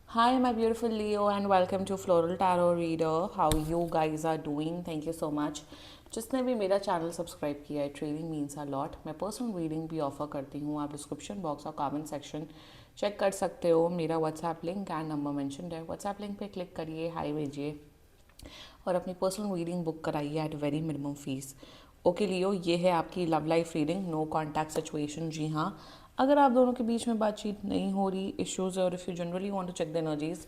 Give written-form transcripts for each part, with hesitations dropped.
Hi, my beautiful Leo, and welcome to Floral Tarot Reader. How you guys are doing? Thank you so much. जिसने भी मेरा channel subscribe किया है, trading means a lot. मैं personal reading भी offer करती हूँ। आप डिस्क्रिप्शन बॉक्स और कमेंट सेक्शन चेक कर सकते हो। मेरा WhatsApp link and number mentioned है। व्हाट्सएप लिंक पे क्लिक करिए, हाई भेजिए और अपनी पर्सनल रीडिंग बुक कराइए at very minimum fees. Okay Leo, ये है आपकी love life reading, no contact situation. जी हाँ, अगर आप दोनों के बीच में बातचीत नहीं हो रही, इश्यूज, और if you generally want to check the energies,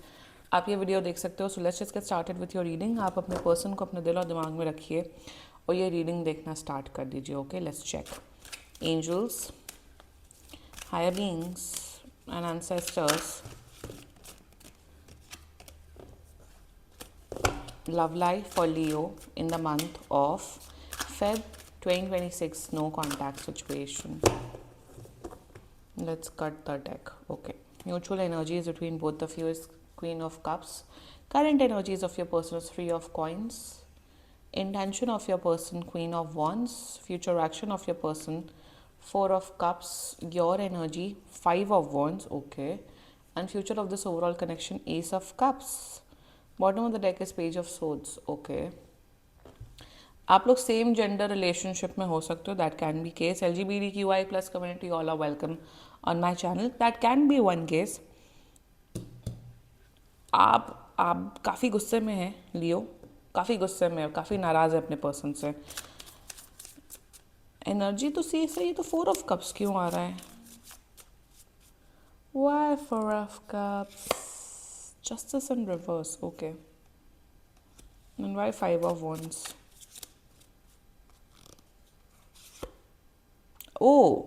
आप ये वीडियो देख सकते हो। So let's just get started with your reading. आप अपने पर्सन को अपने दिल और दिमाग में रखिए और ये रीडिंग देखना स्टार्ट कर दीजिए। Okay, let's check. Angels, higher beings and ancestors, love life for Leo in the month of Feb 2026, no contact situation. Let's cut the deck. Okay. Mutual energies between both of you is Queen of Cups. Current energies of your person is Three of Coins. Intention of your person, Queen of Wands. Future action of your person, Four of Cups. Your energy, Five of Wands. Okay. And future of this overall connection, Ace of Cups. Bottom of the deck is Page of Swords. Okay. आप लोग same gender relationship में हो सकते हो, that can be case. LGBTQI plus community, all are welcome on my channel, that can be one case. आप काफ़ी गुस्से में हैं लियो, काफ़ी गुस्से में, काफ़ी नाराज़ है अपने पर्सन से। एनर्जी तो सी से, ये तो फोर ऑफ कप्स क्यों आ रहा है? Why four of cups? Justice in reverse, okay. And why five of wands? Oh,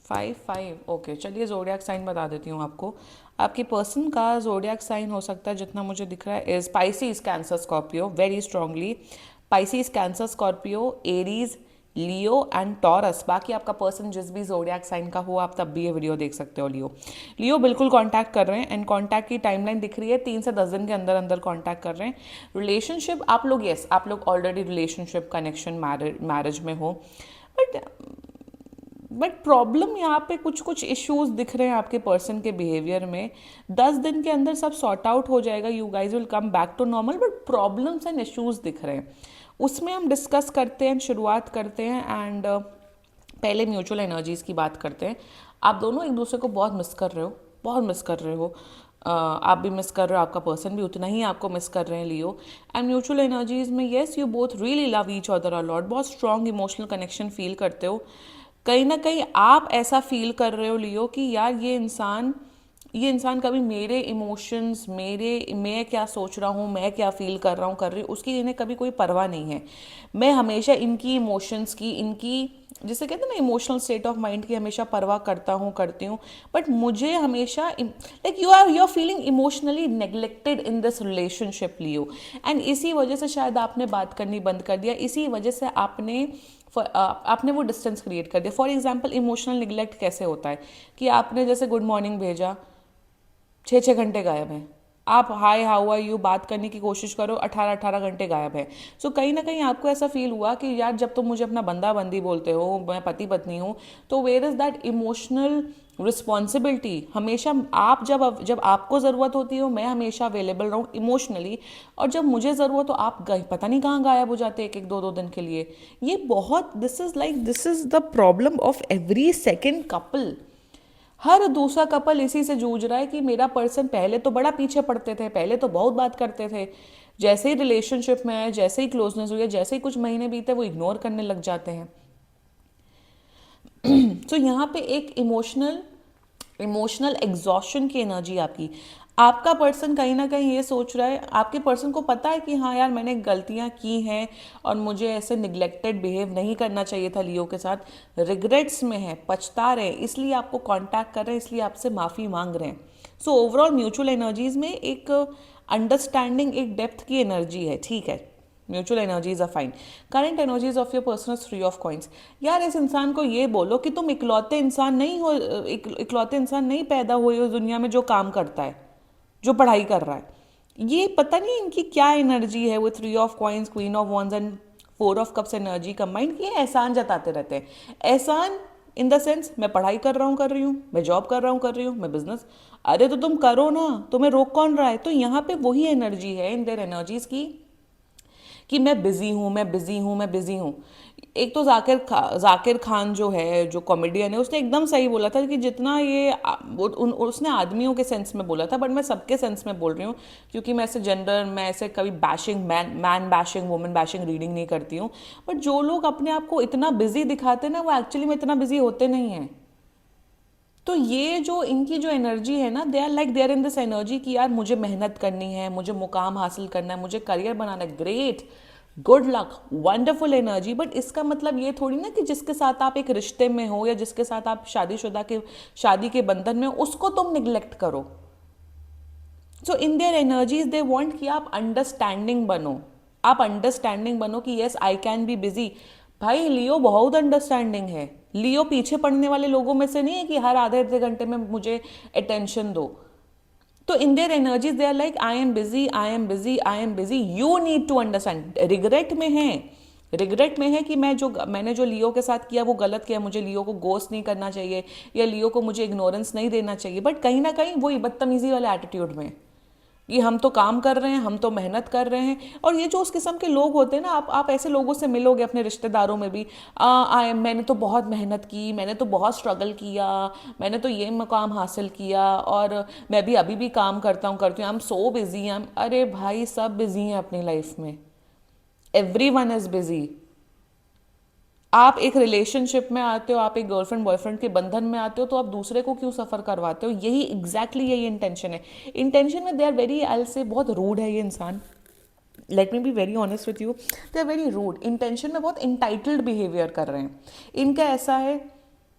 5 5, okay. चलिए जोडियाक साइन बता देती हूँ आपको। आपकी पर्सन का जोडियाक साइन हो सकता है, जितना मुझे दिख रहा है, is species, cancer, Scorpio, very strongly. Pisces, cancer, Scorpio, Aries, Leo and taurus. बाकी आपका पर्सन जिस भी जोडियाक साइन का हो, आप तब भी ये वीडियो देख सकते हो। लियो बिल्कुल कांटेक्ट कर रहे हैं, एंड कांटेक्ट की टाइमलाइन दिख रही है, 3 से 10 दिन के अंदर अंदर कांटेक्ट कर रहे हैं। रिलेशनशिप आप लोग, यस, आप लोग ऑलरेडी रिलेशनशिप, कनेक्शन, मैरिज में हो, बट प्रॉब्लम यहाँ पे कुछ कुछ इश्यूज दिख रहे हैं आपके पर्सन के बिहेवियर में। 10 दिन के अंदर सब सॉर्ट आउट हो जाएगा, you guys will come back to normal, but problems and issues दिख रहे हैं। उसमें हम डिस्कस करते हैं, शुरुआत करते हैं, एंड पहले म्यूचुअल एनर्जीज की बात करते हैं। आप दोनों एक दूसरे को बहुत मिस कर रहे हो, बहुत मिस कर रहे हो। आप भी मिस कर रहे हो, आपका पर्सन भी उतना ही आपको मिस कर रहे हैं लियो। एंड म्यूचुअल एनर्जीज में yes, you both really love each other a lot, बहुत स्ट्रॉन्ग इमोशनल कनेक्शन फील करते हो। कहीं ना कहीं आप ऐसा फील कर रहे हो लियो कि यार ये इंसान कभी मेरे इमोशंस, मैं क्या सोच रहा हूँ, मैं क्या फील कर रहा हूँ, कर रही हूँ, उसकी इन्हें कभी कोई परवाह नहीं है। मैं हमेशा इनकी इमोशंस की, इनकी जिसे कहते हैं ना इमोशनल स्टेट ऑफ माइंड की, हमेशा परवाह करता हूँ, करती हूँ। बट मुझे हमेशा like you are feeling emotionally neglected in this relationship Leo. And इसी वजह से शायद आपने बात करनी बंद कर दिया, इसी वजह से आपने वो डिस्टेंस क्रिएट कर दिया। फॉर एग्जाम्पल, इमोशनल निगलेक्ट कैसे होता है कि आपने जैसे गुड मॉर्निंग भेजा, 6 6 घंटे गायब है। आप हाय हाउ आर यू बात करने की कोशिश करो, 18 18 घंटे गायब है। सो कहीं ना कहीं आपको ऐसा फील हुआ कि यार जब तुम मुझे अपना बंदा बंदी बोलते हो, मैं पति पत्नी हूँ, तो where is that emotional responsibility? हमेशा आप जब जब आपको ज़रूरत होती हो, मैं हमेशा अवेलेबल रहूँ इमोशनली, और जब मुझे ज़रूरत हो, आप पता नहीं कहाँ गायब हो जाते एक एक दो दो दिन के लिए। ये बहुत, this is the problem of every second couple. हर दूसरा कपल इसी से जूझ रहा है कि मेरा पर्सन, पहले तो बड़ा पीछे पड़ते थे, पहले तो बहुत बात करते थे, जैसे ही रिलेशनशिप में है, जैसे ही क्लोजनेस हुई है, जैसे ही कुछ महीने बीते, वो इग्नोर करने लग जाते हैं। तो यहाँ पे एक इमोशनल एग्जॉशन की एनर्जी आपकी। आपका पर्सन कहीं ना कहीं ये सोच रहा है, आपके पर्सन को पता है कि हाँ यार मैंने गलतियाँ की हैं और मुझे ऐसे निगलेक्टेड बिहेव नहीं करना चाहिए था लियो के साथ। रिग्रेट्स में है, पछता रहे हैं, इसलिए आपको कांटेक्ट कर रहे हैं, इसलिए आपसे माफ़ी मांग रहे हैं। सो ओवरऑल म्यूचुअल एनर्जीज में एक अंडरस्टैंडिंग, एक डेप्थ की एनर्जी है, ठीक है। Mutual energies are fine. Current energies of your person three of coins. यार इस इंसान को ये बोलो कि तुम इकलौते इंसान नहीं हो, इकलौते इंसान नहीं पैदा हुए उस दुनिया में जो काम करता है, जो पढ़ाई कर रहा है। ये पता नहीं इनकी क्या एनर्जी है, वो three of coins, queen of wands and four of cups energy combined, ये एहसान जताते रहते हैं। एहसान इन द सेंस मैं पढ़ाई कर रही हूँ, मैं जॉब कर रही हूँ, मैं बिजनेस। अरे तो तुम करो ना, तुम्हें रोक कौन रहा है? तो यहाँ पे वही एनर्जी है इन देयर एनर्जीज की कि मैं बिजी हूँ, मैं बिजी हूँ, मैं बिजी हूँ। एक तो जाकिर खान जो है, जो कॉमेडियन है, उसने एकदम सही बोला था कि जितना ये उसने आदमियों के सेंस में बोला था, बट मैं सबके सेंस में बोल रही हूँ, क्योंकि मैं ऐसे जेंडर, मैं ऐसे कभी bashing, man bashing, women bashing reading नहीं करती हूँ। बट जो लोग अपने आप को इतना बिजी दिखाते हैं ना, वो एक्चुअली में इतना बिजी होते नहीं हैं। तो ये जो इनकी जो एनर्जी है ना, they are in this energy कि यार मुझे मेहनत करनी है, मुझे मुकाम हासिल करना है, मुझे करियर बनाना है, great, good luck, wonderful energy. But इसका मतलब ये थोड़ी ना कि जिसके साथ आप एक रिश्ते में हो या जिसके साथ आप शादी के बंधन में हो, उसको तुम निग्लेक्ट करो। So in their energies they want कि आप अंडरस्टैंडिंग बनो, आप अंडरस्टैंडिंग बनो कि yes I can be busy. भाई लियो बहुत अंडरस्टैंडिंग है। लियो पीछे पड़ने वाले लोगों में से नहीं है कि हर आधे आधे घंटे में मुझे अटेंशन दो। तो in their energies they are like I am busy, I am busy, I am busy, you need to understand. Regret में है, रिग्रेट में है कि मैंने जो लियो के साथ किया वो गलत किया, मुझे लियो को गोस्ट नहीं करना चाहिए या लियो को मुझे इग्नोरेंस नहीं देना चाहिए। बट कहीं ना कहीं वही बदतमीजी वाले एटीट्यूड में कि हम तो काम कर रहे हैं, हम तो मेहनत कर रहे हैं। और ये जो उस किस्म के लोग होते हैं ना, आप ऐसे लोगों से मिलोगे अपने रिश्तेदारों में भी, मैंने तो बहुत मेहनत की, मैंने तो बहुत स्ट्रगल किया, मैंने तो ये मुकाम हासिल किया और मैं भी अभी भी काम करती हूँ, आई एम सो बिजी। अरे भाई सब बिजी हैं अपनी लाइफ में, एवरी वन इज बिजी। आप एक रिलेशनशिप में आते हो, आप एक गर्लफ्रेंड बॉयफ्रेंड के बंधन में आते हो, तो आप दूसरे को क्यों सफ़र करवाते हो? यही यही इंटेंशन है। इंटेंशन में दे आर वेरी, आई से बहुत रूड है ये इंसान, let me be very honest with you, they are very rude. Intention में बहुत इंटाइटल्ड बिहेवियर कर रहे हैं। इनका ऐसा है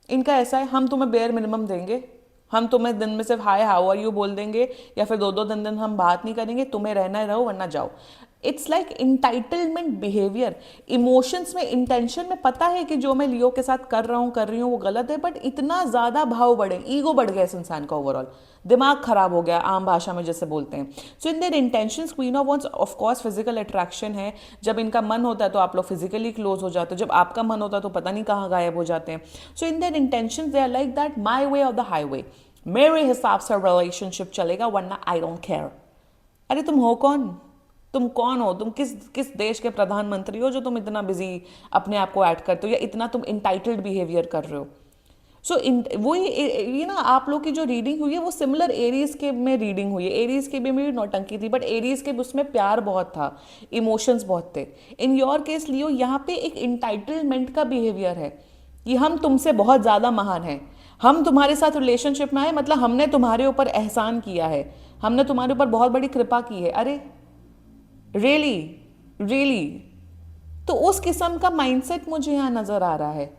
इनका ऐसा है, हम तुम्हें बेयर मिनिमम देंगे, हम तुम्हें दिन में सिर्फ हाय हाउ आर यू बोल देंगे, या फिर दो दो दिन हम बात नहीं करेंगे, तुम्हें रहना है रहो वरना जाओ। It's like entitlement behaviour. Emotions में, इंटेंशन में पता है कि जो मैं लियो के साथ कर रही हूँ वो गलत है, बट इतना ज़्यादा भाव बढ़े, ईगो बढ़ गया इस इंसान का, ओवरऑल दिमाग खराब हो गया, आम भाषा में जैसे बोलते हैं। So in their intentions, queen of wands of course physical attraction है। जब इनका मन होता है तो आप लोग फिजिकली क्लोज हो जाते हो, जब आपका मन होता है तो पता नहीं कहाँ गायब हो जाते हैं। So in their intentions they are like that, my way or the highway, मेरे हिसाब से रिलेशनशिप चलेगा वरना आई डोंट केयर। अरे तुम हो कौन? तुम कौन हो? तुम किस किस देश के प्रधानमंत्री हो जो तुम इतना बिजी अपने आप को ऐड करते हो, या इतना तुम इंटाइटल्ड बिहेवियर कर रहे हो? सो वो ये ना, आप लोग की जो रीडिंग हुई है वो सिमिलर एरीज के में रीडिंग हुई है। एरीज के भी मेरी नौटंकी थी, बट एरीज के भी उसमें प्यार बहुत था, इमोशंस बहुत थे। इन योर केस लियो, यहाँ पे एक इंटाइटलमेंट का बिहेवियर है कि हम तुमसे बहुत ज़्यादा महान हैं, हम तुम्हारे साथ रिलेशनशिप में आए मतलब हमने तुम्हारे ऊपर एहसान किया है, हमने तुम्हारे ऊपर बहुत बड़ी कृपा की है। अरे रियली, रियली? तो उस किस्म का माइंडसेट मुझे यहाँ नज़र आ रहा है।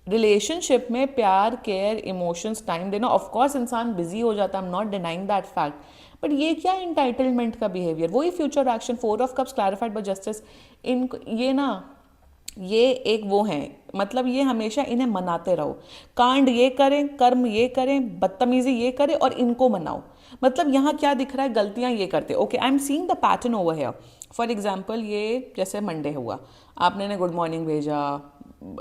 रिलेशनशिप में प्यार, केयर, इमोशंस, टाइम देना, ऑफ कोर्स इंसान बिजी हो जाता है, I am not denying that fact, but ये क्या इंटाइटलमेंट का बिहेवियर? वही future action, 4 of Cups clarified by justice. इन ये ना, ये एक वो हैं, मतलब ये हमेशा इन्हें मनाते रहो, कांड ये करें, कर्म ये करें, बदतमीजी ये करें और इनको मनाओ। मतलब यहाँ क्या दिख रहा है? गलतियाँ ये करते, okay I am seeing the pattern over here. For example, ये जैसे मंडे हुआ, आपने ने गुड मॉर्निंग भेजा,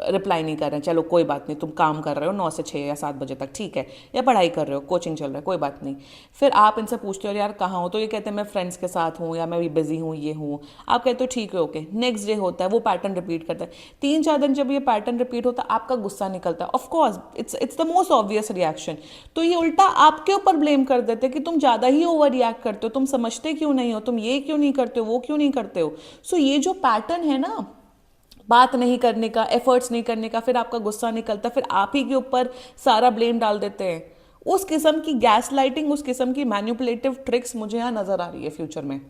रिप्लाई नहीं कर रहे हैं, चलो कोई बात नहीं, तुम काम कर रहे हो 9 से 6 या 7 बजे तक, ठीक है, या पढ़ाई कर रहे हो, कोचिंग चल रहा है, कोई बात नहीं। फिर आप इनसे पूछते हो यार कहाँ हो, तो ये कहते हैं मैं फ्रेंड्स के साथ हूँ या मैं भी बिजी हूँ, ये हूँ। आप कहते हो ठीक है ओके। नेक्स्ट डे होता है, वो पैटर्न रिपीट करता है। 3-4 दिन जब ये पैटर्न रिपीट होता है, आपका गुस्सा निकलता है। Of course it's the most obvious reaction. तो ये उल्टा आपके ऊपर ब्लेम कर देते हैं कि तुम ज़्यादा ही ओवर रिएक्ट करते हो, तुम समझते क्यों नहीं हो, तुम ये क्यों नहीं करते हो, वो क्यों नहीं करते हो। सो ये जो पैटर्न है ना, बात नहीं करने का, एफर्ट्स नहीं करने का, फिर आपका गुस्सा निकलता, फिर आप ही के ऊपर सारा ब्लेम डाल देते हैं, उस किस्म की गैस लाइटिंग, उस किस्म की मैनिपुलेटिव ट्रिक्स मुझे यहाँ नजर आ रही है फ्यूचर में।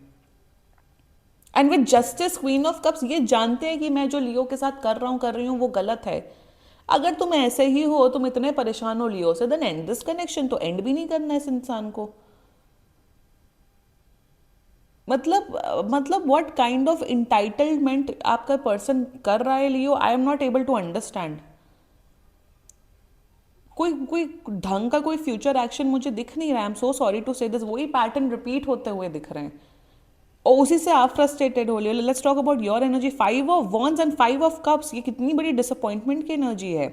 And with justice, queen of cups, ये जानते हैं कि मैं जो लियो के साथ कर रही हूँ वो गलत है। अगर तुम ऐसे ही हो, तुम इतने परेशान हो लियो से, देन एंड दिस कनेक्शन। तो एंड भी नहीं करना है इस इंसान को। मतलब व्हाट काइंड ऑफ इंटाइटलमेंट आपका पर्सन कर रहा है Leo, I am not able to understand. कोई कोई ढंग का कोई फ्यूचर एक्शन मुझे दिख नहीं रहा है। I am so sorry to say this, वही पैटर्न रिपीट होते हुए दिख रहे हैं और उसी से आप फ्रस्ट्रेटेड हो Leo. Let's talk about your energy, 5 of Wands and 5 of Cups। ये कितनी बड़ी डिसअपॉइंटमेंट की एनर्जी है।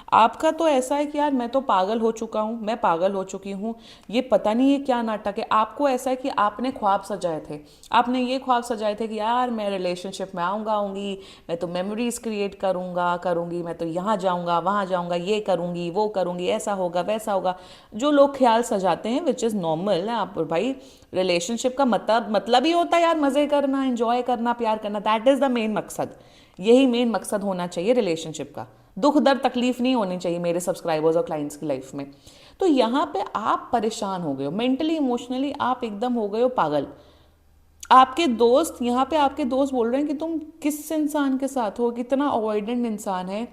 आपका तो ऐसा है कि यार मैं तो पागल हो चुका हूँ, मैं पागल हो चुकी हूँ, ये पता नहीं ये क्या नाटक है। आपको ऐसा है कि आपने ख्वाब सजाए थे, आपने ये ख्वाब सजाए थे कि यार मैं रिलेशनशिप में आऊँगी, मैं तो मेमोरीज क्रिएट करूँगी, मैं तो यहाँ जाऊँगा वहाँ जाऊँगा, ये करूँगी वो करूँगी, ऐसा होगा वैसा होगा, जो लोग ख्याल सजाते हैं, विच इज़ नॉर्मल। आप भाई रिलेशनशिप का मतलब ही होता है यार मज़े करना, एंजॉय करना, प्यार करना, दैट इज़ द मेन मकसद। यही मेन मकसद होना चाहिए रिलेशनशिप का। दुख दर्द तकलीफ नहीं होनी चाहिए मेरे सब्सक्राइबर्स और क्लाइंट्स की लाइफ में। तो यहाँ पे आप परेशान हो गए हो, मेंटली इमोशनली आप एकदम हो गए हो पागल। आपके दोस्त यहाँ पे आपके दोस्त बोल रहे हैं कि तुम किस इंसान के साथ हो, कितना अवॉइडेंट इंसान है,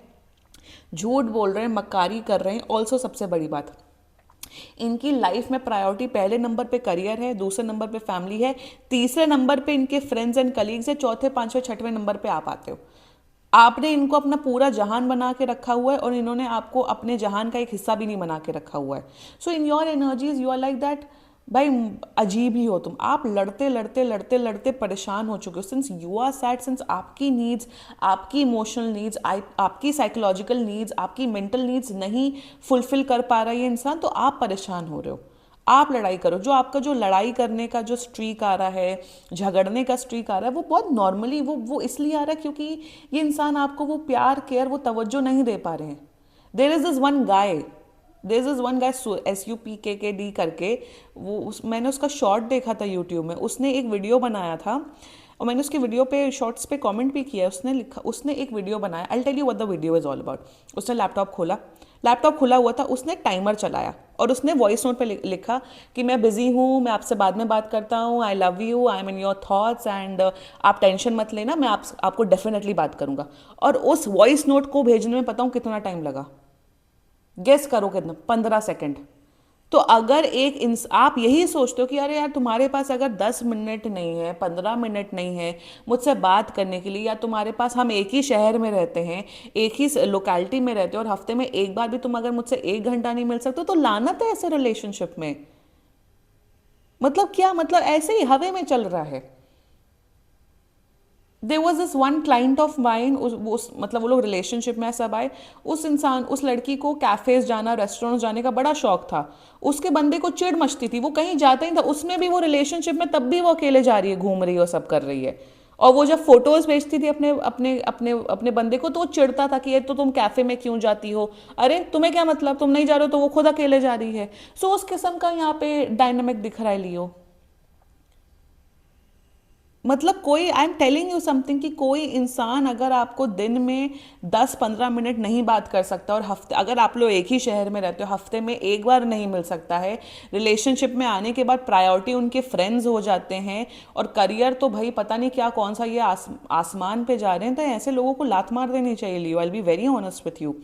झूठ बोल रहे हैं, मक्कारी कर रहे हैं। ऑल्सो सबसे बड़ी बात, इनकी लाइफ में प्रायोरिटी पहले नंबर पे करियर है, दूसरे नंबर पे फैमिली है, तीसरे नंबर पे इनके फ्रेंड्स एंड कलीग्स है, चौथे पांचवें छठवें नंबर पे आप आते हो। आपने इनको अपना पूरा जहान बना के रखा हुआ है और इन्होंने आपको अपने जहान का एक हिस्सा भी नहीं बना के रखा हुआ है। So in your energies you are like that. भाई अजीब ही हो तुम, आप लड़ते लड़ते लड़ते लड़ते परेशान हो चुके हो। Since you are sad, since आपकी नीड्स, आपकी इमोशनल नीड्स, आपकी साइकोलॉजिकल नीड्स, आपकी मेंटल नीड्स नहीं फुलफिल कर पा रहा है ये इंसान, तो आप परेशान हो रहे हो। आप लड़ाई करो। जो आपका जो लड़ाई करने का जो स्ट्रीक आ रहा है, झगड़ने का स्ट्रीक आ रहा है, वो बहुत नॉर्मली वो इसलिए आ रहा है क्योंकि ये इंसान आपको वो प्यार केयर वो तवज्जो नहीं दे पा रहे हैं। There is this one guy, SUPKKD करके, मैंने उसका शॉर्ट देखा था यूट्यूब में, उसने एक वीडियो बनाया था और मैंने उसके वीडियो पे शॉर्ट्स पे कमेंट भी किया। उसने एक वीडियो बनाया, I tell you what the video is all about. उसने लैपटॉप खुला हुआ था, उसने टाइमर चलाया और उसने वॉइस नोट पे लिखा कि मैं बिजी हूँ, मैं आपसे बाद में बात करता हूँ, I love you, I am in your thoughts and आप टेंशन मत लेना, मैं आपको डेफिनेटली बात करूँगा। और उस वॉइस नोट को भेजने में पता हूँ कितना टाइम लगा, गेस करो कितना, 15 सेकेंड। तो अगर आप यही सोचते हो कि अरे यार तुम्हारे पास अगर 10 मिनट नहीं है, 15 मिनट नहीं है मुझसे बात करने के लिए, या तुम्हारे पास, हम एक ही शहर में रहते हैं, एक ही लोकेलिटी में रहते हो और हफ्ते में एक बार भी तुम अगर मुझसे 1 घंटा नहीं मिल सकते, तो लानत है ऐसे रिलेशनशिप में। मतलब क्या, मतलब ऐसे ही हवे में चल रहा है। There was this one client of mine, मतलब वो लोग रिलेशनशिप में सब आए। उस लड़की को कैफेज जाना, रेस्टोरेंट जाने का बड़ा शौक था। उसके बंदे को चिढ़ मचती थी, वो कहीं जाता ही था, उसमें भी वो रिलेशनशिप में, तब भी वो अकेले जा रही है, घूम रही है और सब कर रही है। और वो जब फोटोज भेजती थी अपने अपने अपने अपने बंदे को, तो वो चिढ़ता था कि ये तो तुम कैफे में क्यों जाती हो, अरे तुम्हें क्या मतलब, तुम नहीं जा रहे हो तो वो खुद अकेले जा रही है। सो उस किस्म का यहाँ पे डायनामिक दिख रहा है लियो। मतलब कोई, I am telling you something, कि कोई इंसान अगर आपको दिन में 10-15 मिनट नहीं बात कर सकता, और हफ्ते, अगर आप लोग एक ही शहर में रहते हो, हफ्ते में एक बार नहीं मिल सकता है, रिलेशनशिप में आने के बाद प्रायोरिटी उनके फ्रेंड्स हो जाते हैं और करियर तो भाई पता नहीं क्या कौन सा ये आसमान पे जा रहे हैं, तो ऐसे लोगों को लात मार देनी चाहिए Leo. I will be very honest with you.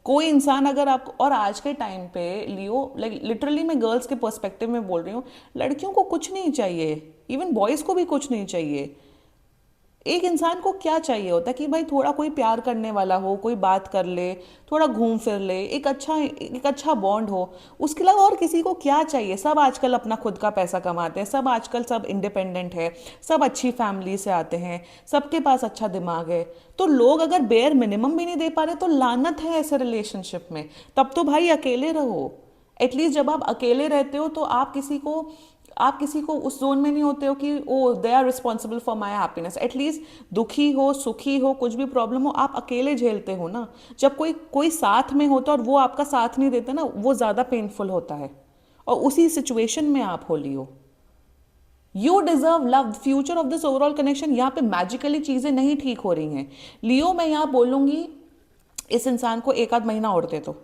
कोई इंसान अगर आपको, और आज के टाइम पे लियो, लाइक लिटरली मैं गर्ल्स के पर्सपेक्टिव में बोल रही हूँ, लड़कियों को कुछ नहीं चाहिए, इवन बॉयज़ को भी कुछ नहीं चाहिए। एक इंसान को क्या चाहिए होता है कि भाई थोड़ा कोई प्यार करने वाला हो, कोई बात कर ले, थोड़ा घूम फिर ले, एक अच्छा बॉन्ड हो। उसके अलावा और किसी को क्या चाहिए। सब आजकल अपना खुद का पैसा कमाते हैं, सब आजकल सब इंडिपेंडेंट है, सब अच्छी फैमिली से आते हैं, सबके पास अच्छा दिमाग है। तो लोग अगर बेयर मिनिमम भी नहीं दे पा रहे, तो लानत है ऐसे रिलेशनशिप में। तब तो भाई अकेले रहो। एटलीस्ट जब आप अकेले रहते हो तो आप किसी को उस जोन में नहीं होते हो कि oh they are responsible for my happiness. At least दुखी हो, सुखी हो, कुछ भी प्रॉब्लम हो, आप अकेले झेलते हो ना। जब कोई कोई साथ में होता और वो आपका साथ नहीं देता ना, वो ज़्यादा पेनफुल होता है। और उसी सिचुएशन में आप हो Leo. You deserve love, future of this overall connection. यहाँ पे मैजिकली चीज़ें नहीं ठीक हो रही हैं लियो। मैं यहाँ बोलूँगी, इस इंसान को एक आध महीना और दे दो।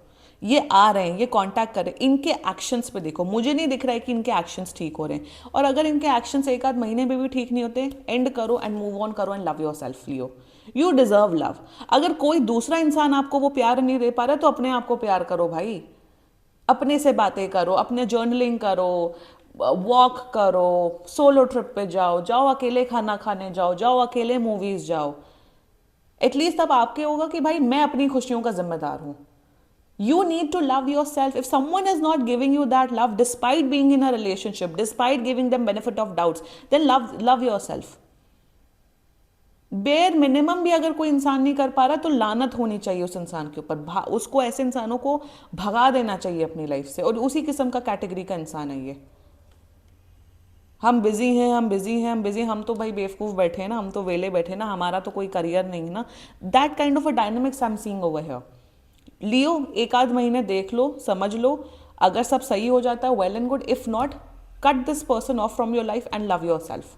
ये आ रहे हैं, ये कांटेक्ट कर रहे हैं, इनके एक्शंस पे देखो, मुझे नहीं दिख रहा है कि इनके एक्शंस ठीक हो रहे हैं। और अगर इनके एक्शंस एक आध महीने में भी ठीक नहीं होते, एंड करो एंड मूव ऑन करो and love your self Leo. You deserve love. अगर कोई दूसरा इंसान आपको वो प्यार नहीं दे पा रहा, तो अपने आप को प्यार करो भाई। अपने से बातें करो, अपने जर्नलिंग करो, वॉक करो, सोलो ट्रिप पे जाओ, जाओ अकेले खाना खाने जाओ, जाओ अकेले मूवीज जाओ। एटलीस्ट तब आपके होगा कि भाई मैं अपनी खुशियों का जिम्मेदार हूं। You need to love yourself. If someone is not giving you that love despite being in a relationship, despite giving them benefit of doubts, then love yourself. Bare minimum भी अगर कोई इंसान नहीं कर पा रहा तो लानत होनी चाहिए उस इंसान के ऊपर, उसको ऐसे इंसानों को भगा देना चाहिए अपनी लाइफ से, और उसी किस्म का कैटेगरी का इंसान है ये। हम बिजी हैं, हम बिजी हैं, हम बिजी, हम तो भाई बेवकूफ़ बैठे हैं ना, हम तो वेले बैठे ना, हमारा तो कोई करियर नहीं है ना। That kind of a dynamics I am seeing over here. Leo, एक आध महीने देख लो, समझ लो, अगर सब सही हो जाता है well and good, if not, cut this person of from your life and love your self.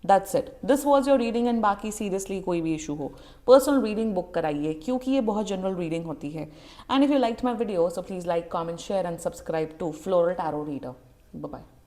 That's it, this was your reading. And बाकी सीरियसली कोई भी इशू हो, पर्सनल रीडिंग बुक कराइए, क्योंकि ये बहुत जनरल रीडिंग होती है। And if you like my video, so please like, comment, share and subscribe to floral tarot reader. Bye bye.